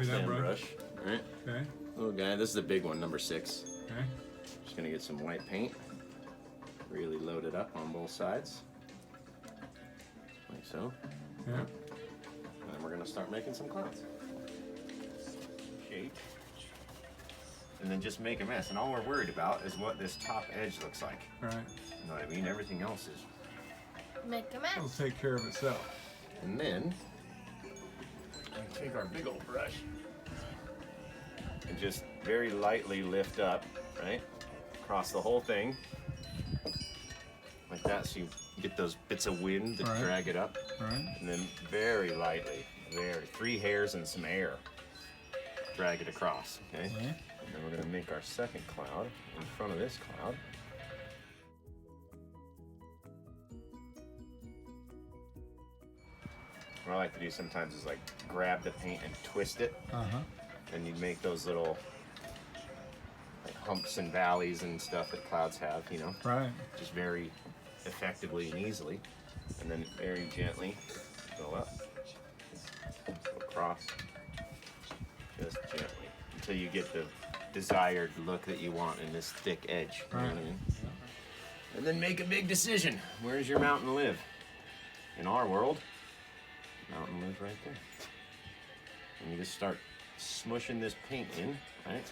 Thin brush. All right. Okay. Little guy. This is the big one, number 6. Okay. Just gonna get some white paint. Really load it up on both sides. Like so. Yeah. And then we're gonna start making some clouds. Shape. And then just make a mess. And all we're worried about is what this top edge looks like. Right. You know what I mean? Everything else is. Make a It'll mess. take care of itself. And then I take our big old brush and just very lightly lift up, right? Across the whole thing. Like that, so you get those bits of wind that Right. drag it up. Right. And then very lightly, 3 hairs and some air, drag it across, okay? Right. And then we're gonna make our second cloud in front of this cloud. What I like to do sometimes is like grab the paint and twist it, Uh-huh. and you make those little like humps and valleys and stuff that clouds have, you know, Right. just very effectively and easily. And then very gently go up, go across, just gently, until you get the desired look that you want in this thick edge. You know what I mean? And then make a big decision. Where's your mountain live? In our world, mountain lives right there. And you just start smushing this paint in, right?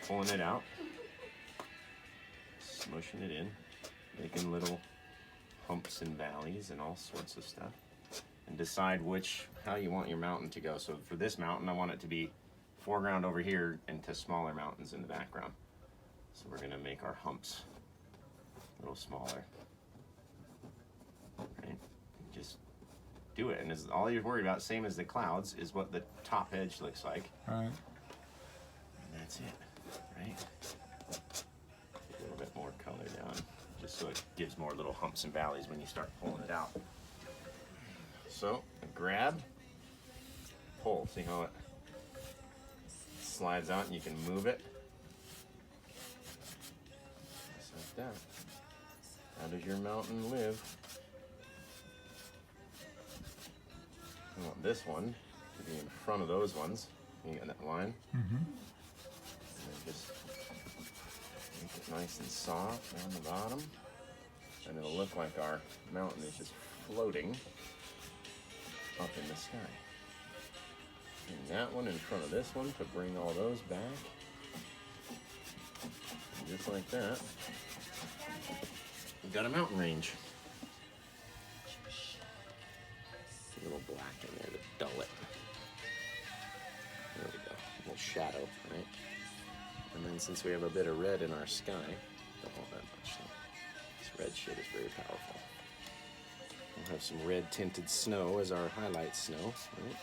Pulling it out, smushing it in, making little humps and valleys and all sorts of stuff. And decide how you want your mountain to go. So for this mountain, I want it to be foreground over here and to smaller mountains in the background. So we're gonna make our humps a little smaller, right? Just do it, and all you're worried about, same as the clouds, is what the top edge looks like. Right. And that's it, right? A little bit more color down, just so it gives more little humps and valleys when you start pulling it out. So, grab, pull. See how it slides out and you can move it? Just like that. How does your mountain live? I want this one to be in front of those ones. You get that line? Mm-hmm. And then just make it nice and soft down the bottom. And it'll look like our mountain is just floating up in the sky. And that one in front of this one to bring all those back. And just like that, we've got a mountain range. A little black in there to dull it. There we go. A little shadow, right? And then since we have a bit of red in our sky, don't want that much. So this red shit is very powerful. We'll have some red tinted snow as our highlight snow, right?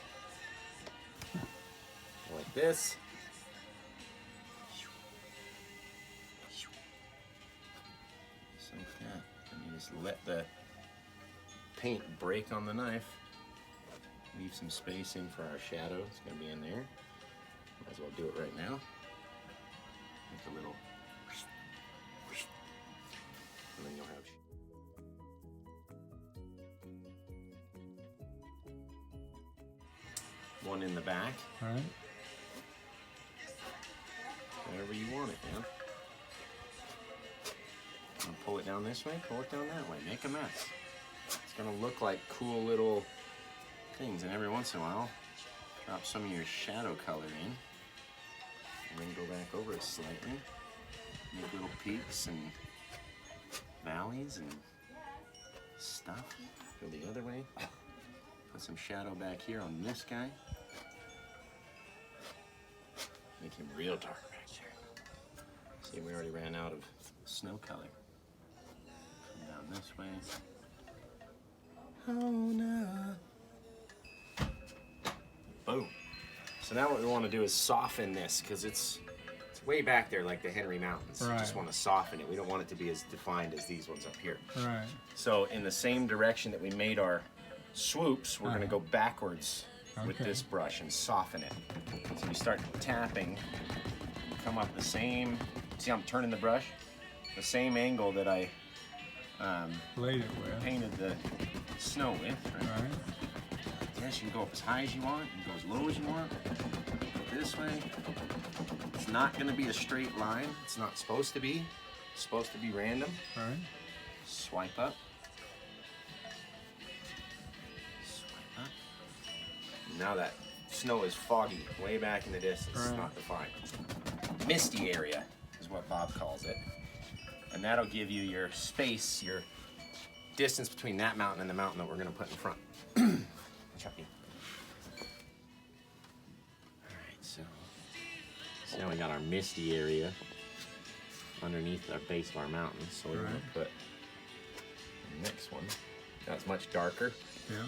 Like this. Just like that. And you just let the paint break on the knife. Leave some space in for our shadow. It's gonna be in there. Might as well do it right now. Make a little, and then you'll have one in the back. Right. Whatever you want it, man. Pull it down this way, pull it down that way. Make a mess. It's gonna look like cool little things, and every once in a while, drop some of your shadow color in, and then go back over it slightly. Make little peaks and valleys and stuff. Go the other way. Put some shadow back here on this guy. Make him real dark back there. See, we already ran out of snow color. Come down this way. Oh no. Boom. So now what we want to do is soften this, because it's way back there like the Henry Mountains. Right. We just want to soften it. We don't want it to be as defined as these ones up here. Right. So in the same direction that we made our swoops, we're going to go backwards with Okay. this brush and soften it. So we start tapping, come up the same, see how I'm turning the brush? The same angle that I Laid it with. painted the snow with, right? Right. Yes, you can go up as high as you want, you can go as low as you want. this way. It's not gonna be a straight line. It's not supposed to be. It's supposed to be random. All right. Swipe up. Swipe up. Now that snow is foggy, way back in the distance. It's not defined. Misty area is what Bob calls it. And that'll give you your space, your distance between that mountain and the mountain that we're gonna put in front. Chucky. Alright, so now we got our misty area underneath our base of our mountain. So we're gonna put the next one. That's much darker. Yeah.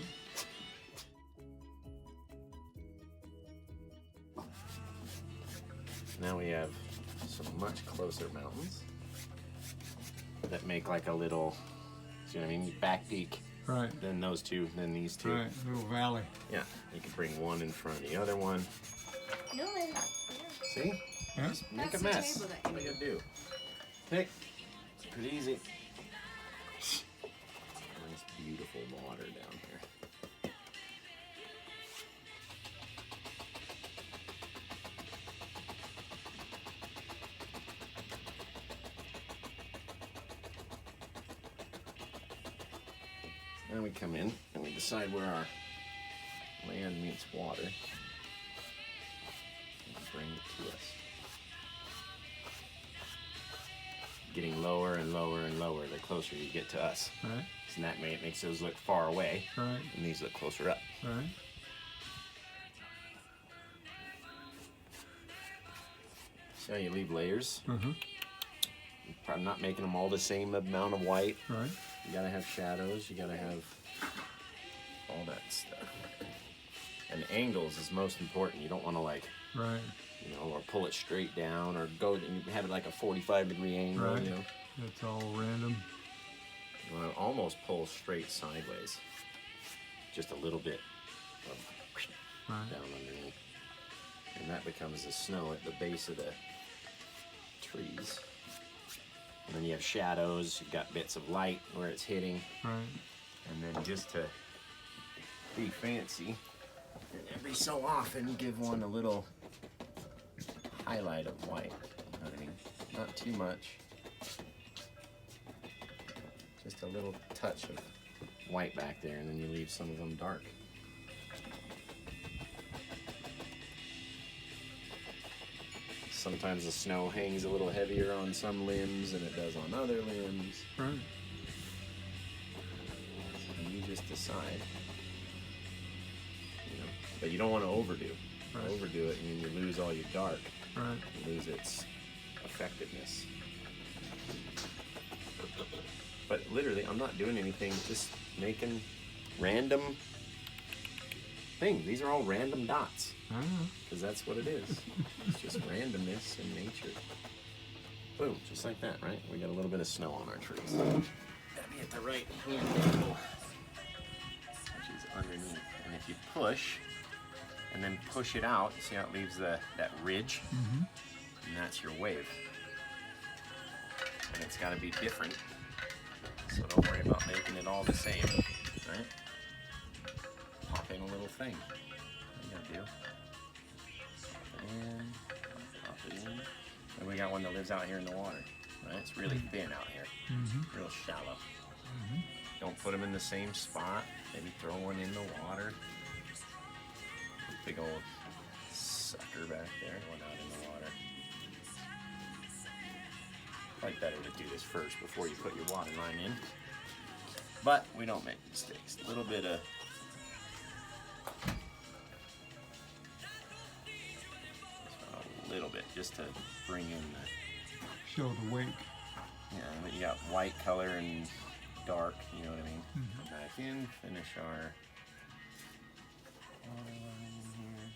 Now we have some much closer mountains that make like a little, see what I mean, back peak. Right. Then those two, then these two. Right, little valley. Yeah, you can bring one in front of the other one. No, See? Yeah. Just make That's a the mess. table that What you are you gonna do? Pick. Pretty easy. Nice, beautiful water down here. Then we come in and we decide where our land meets water. And bring it to us. Getting lower and lower and lower the closer you get to us. Right. And that makes those look far away, Right. and these look closer up. Right. See how you leave layers? Mm-hmm. I'm not making them all the same amount of white. Right. You gotta have shadows, you gotta have all that stuff. And angles is most important. You don't wanna like, Right. you know, or pull it straight down or go and have it like a 45-degree angle, Right. you know. It's all random. You wanna almost pull straight sideways. Just a little bit of Right. down underneath. And that becomes the snow at the base of the trees. And then you have shadows, you've got bits of light where it's hitting. Right. And then just to be fancy, and every so often give one a little highlight of white. You know what I mean? Not too much. Just a little touch of white back there, and then you leave some of them dark. Sometimes the snow hangs a little heavier on some limbs than it does on other limbs. Right. And you just decide. You know, but you don't want to overdo. Right. Overdo it, and then you lose all your dark. Right. You lose its effectiveness. But literally, I'm not doing anything. Just making random things. These are all random dots. I know. Because that's what it is. It's just randomness in nature. Boom, just like that, right? We got a little bit of snow on our trees. Gotta be at the right hand angle, which is underneath. And if you push, and then push it out, see how it leaves that ridge? Mm-hmm. And that's your wave. And it's gotta be different. So don't worry about making it all the same, right? Pop in a little thing. What you gotta do? And pop it in. And we got one that lives out here in the water. Right? It's really thin out here. Mm-hmm. Real shallow. Mm-hmm. Don't put them in the same spot. Maybe throw one in the water. Big old sucker back there, one out in the water. Probably better to do this first before you put your water line in. But we don't make mistakes. A little bit of little bit just to bring in the, Show the wake. yeah, but you got white color and dark, you know what I mean? Mm-hmm. Go back in, finish our water line in here.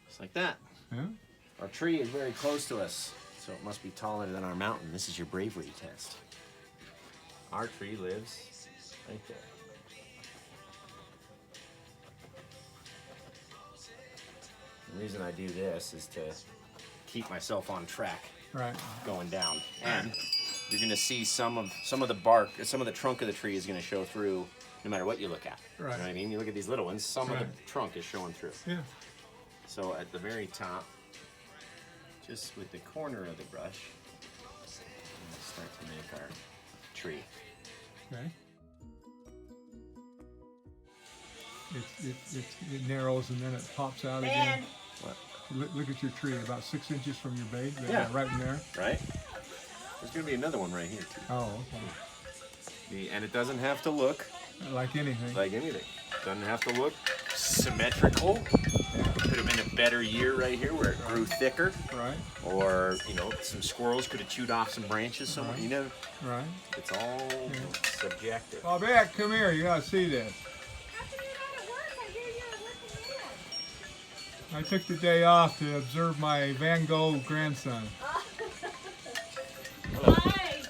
Just like that. Yeah. Our tree is very close to us, so it must be taller than our mountain. This is your bravery test. Our tree lives right there. The reason I do this is to keep myself on track Right. going down. And you're gonna see some of the bark, some of the trunk of the tree is gonna show through no matter what you look at. Right. You know what I mean? You look at these little ones, some of Right. the trunk is showing through. Yeah. So at the very top, just with the corner of the brush, we'll start to make our tree. Okay. It narrows and then it pops out again. What? Look at your tree, about 6 inches from your base. Yeah. Right in there. Right? There's going to be another one right here too. Oh, okay. And it doesn't have to look Like anything. like anything. Doesn't have to look symmetrical. Could have been a better year right here where it grew thicker. Right. Or, you know, some squirrels could have chewed off some branches somewhere. Right. You know, Right. it's all subjective. Oh, Beck, come here. You gotta see this. How come you're not at work? I hear you're working in. I took the day off to observe my Van Gogh grandson. Why?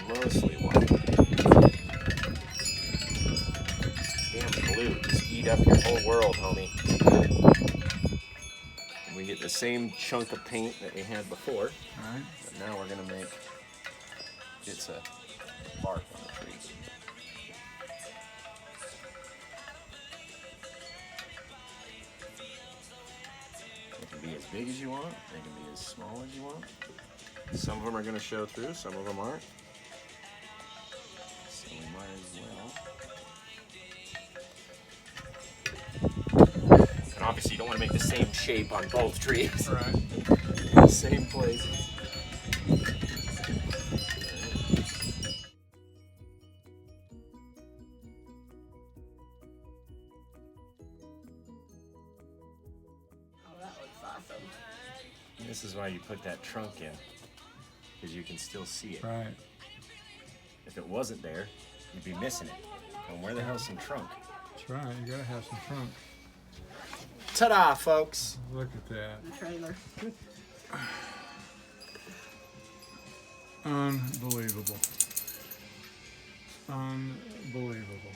Mostly white. Damn blue, just eat up your whole world, homie. And we get the same chunk of paint that we had before, Right. but now we're gonna make it's a bark on the tree. It can be as big as you want, they can be as small as you want. Some of them are going to show through, some of them aren't. So we might as well. And obviously you don't want to make the same shape on both trees. Right. Same place. Oh, that looks awesome. This is why you put that trunk in, because you can still see it. Right. If it wasn't there, you'd be missing it. And where the hell's some trunk? That's right. You gotta have some trunk. Ta-da, folks! Look at that. The trailer. Unbelievable. Unbelievable.